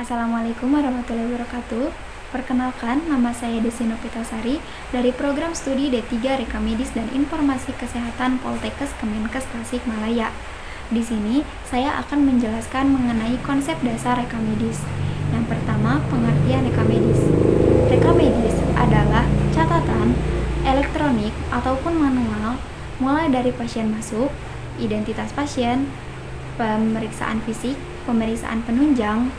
Assalamualaikum warahmatullahi wabarakatuh. Perkenalkan, nama saya Desi Novitasari dari program studi D3 Reka Medis dan Informasi Kesehatan Poltekkes Kemenkes Tasikmalaya. Di sini, saya akan menjelaskan mengenai konsep dasar reka medis. Yang pertama, pengertian reka medis. Reka medis adalah catatan elektronik ataupun manual mulai dari pasien masuk, identitas pasien, pemeriksaan fisik, pemeriksaan penunjang,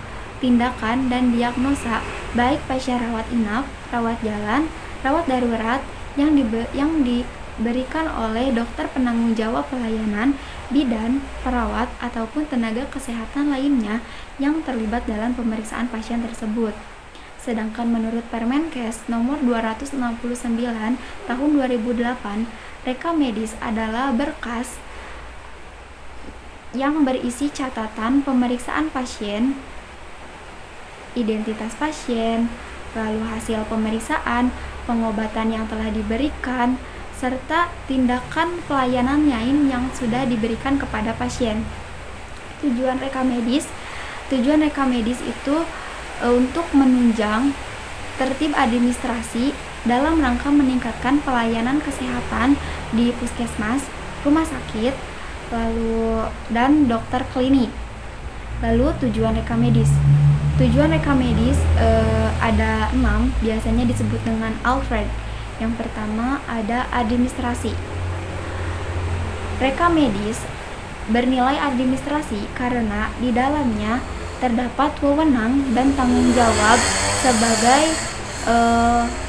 tindakan dan diagnosa baik pasien rawat inap, rawat jalan, rawat darurat yang diberikan oleh dokter penanggung jawab pelayanan, bidan, perawat ataupun tenaga kesehatan lainnya yang terlibat dalam pemeriksaan pasien tersebut. Sedangkan menurut Permenkes nomor 269 tahun 2008, reka medis adalah berkas yang berisi catatan pemeriksaan pasien, identitas pasien, lalu hasil pemeriksaan, pengobatan yang telah diberikan, serta tindakan pelayanan lain yang sudah diberikan kepada pasien. Tujuan reka medis itu untuk menunjang tertib administrasi dalam rangka meningkatkan pelayanan kesehatan di puskesmas, rumah sakit, dan dokter klinik. Lalu tujuan reka medis. Tujuan reka medis ada 6, biasanya disebut dengan Alfred. Yang pertama ada administrasi. Reka medis bernilai administrasi karena di dalamnya terdapat wewenang dan tanggung jawab sebagai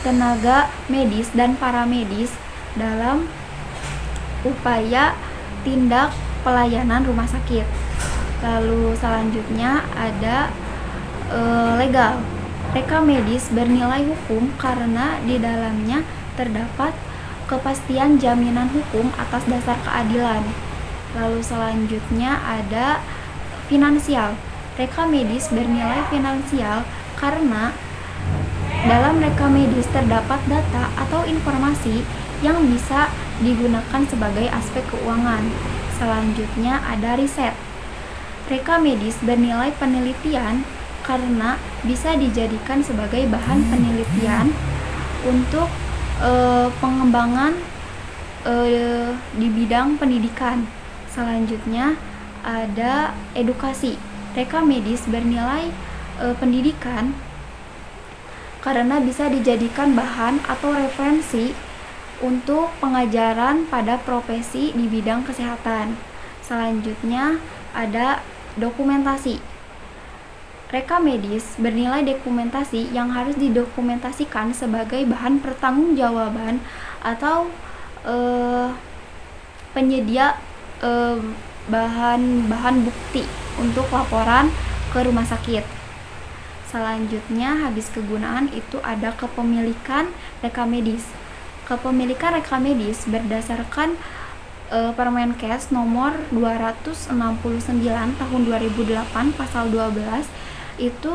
tenaga medis dan paramedis dalam upaya tindak pelayanan rumah sakit. Lalu selanjutnya ada legal. Reka medis bernilai hukum karena di dalamnya terdapat kepastian jaminan hukum atas dasar keadilan. Lalu selanjutnya ada finansial. Reka medis bernilai finansial karena dalam reka medis terdapat data atau informasi yang bisa digunakan sebagai aspek keuangan. Selanjutnya ada riset. Reka medis bernilai penelitian karena bisa dijadikan sebagai bahan penelitian untuk pengembangan di bidang pendidikan. Selanjutnya ada edukasi. Reka medis bernilai pendidikan karena bisa dijadikan bahan atau referensi untuk pengajaran pada profesi di bidang kesehatan. Selanjutnya ada dokumentasi. Reka medis bernilai dokumentasi yang harus didokumentasikan sebagai bahan pertanggungjawaban atau penyedia bahan bukti untuk laporan ke rumah sakit. Selanjutnya habis kegunaan itu ada kepemilikan reka medis. Kepemilikan reka medis berdasarkan Permenkes nomor 269 tahun 2008 pasal 12 itu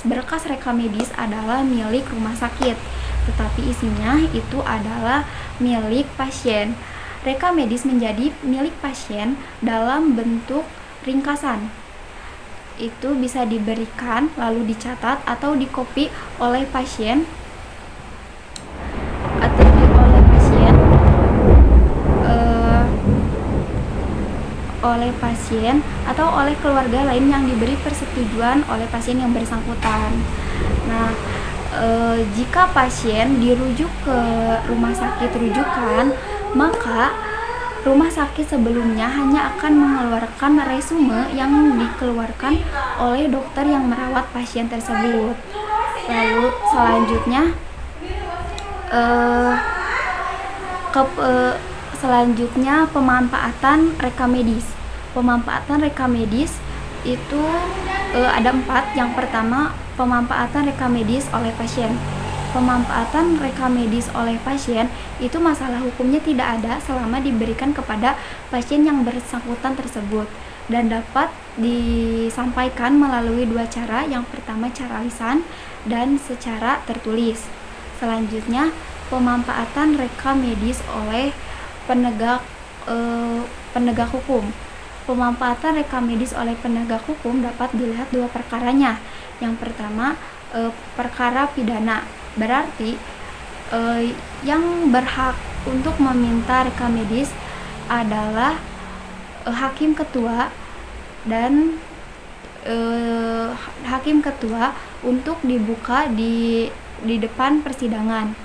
berkas reka medis adalah milik rumah sakit, tetapi isinya itu adalah milik pasien. Reka medis menjadi milik pasien dalam bentuk ringkasan. Itu bisa diberikan lalu dicatat atau dikopi oleh pasien atau oleh keluarga lain yang diberi persetujuan oleh pasien yang bersangkutan. Nah, jika pasien dirujuk ke rumah sakit rujukan, maka rumah sakit sebelumnya hanya akan mengeluarkan resume yang dikeluarkan oleh dokter yang merawat pasien tersebut. Lalu selanjutnya pemanfaatan reka medis. Pemanfaatan reka medis itu ada 4. Yang pertama, pemanfaatan reka medis oleh pasien. Pemanfaatan reka medis oleh pasien itu masalah hukumnya tidak ada selama diberikan kepada pasien yang bersangkutan tersebut dan dapat disampaikan melalui 2 cara. Yang pertama cara lisan dan secara tertulis. Selanjutnya pemanfaatan reka medis oleh penegak hukum. Pemanfaatan rekam medis oleh penegak hukum dapat dilihat dua perkaranya. Yang pertama, perkara pidana, berarti yang berhak untuk meminta rekam medis adalah hakim ketua dan hakim ketua untuk dibuka di depan persidangan.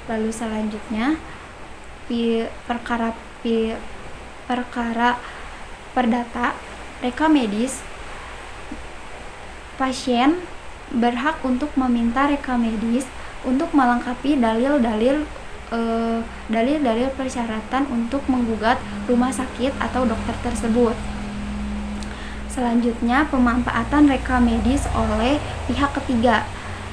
Lalu selanjutnya perkara perdata, rekam medis. Pasien berhak untuk meminta rekam medis untuk melengkapi dalil-dalil persyaratan untuk menggugat rumah sakit atau dokter tersebut. Selanjutnya, pemanfaatan rekam medis oleh pihak ketiga.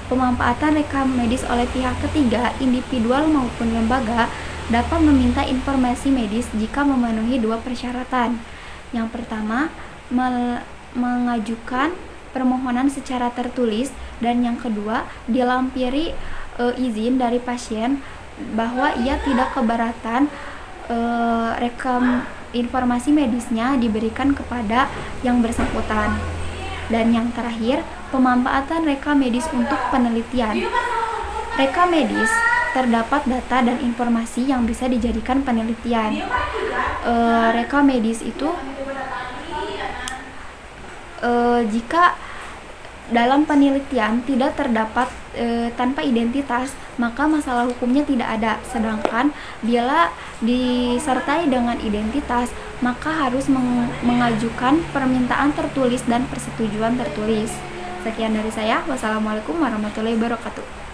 Pemanfaatan rekam medis oleh pihak ketiga, individual maupun lembaga, dapat meminta informasi medis jika memenuhi dua persyaratan. Yang pertama, mengajukan permohonan secara tertulis, dan yang kedua, dilampiri izin dari pasien bahwa ia tidak keberatan rekam informasi medisnya diberikan kepada yang bersangkutan. Dan yang terakhir, pemanfaatan rekam medis untuk penelitian. Rekam medis terdapat data dan informasi yang bisa dijadikan penelitian. Rekam medis itu jika dalam penelitian tidak terdapat tanpa identitas, maka masalah hukumnya tidak ada. Sedangkan bila disertai dengan identitas, maka harus mengajukan permintaan tertulis dan persetujuan tertulis. Sekian dari saya. Wassalamualaikum warahmatullahi wabarakatuh.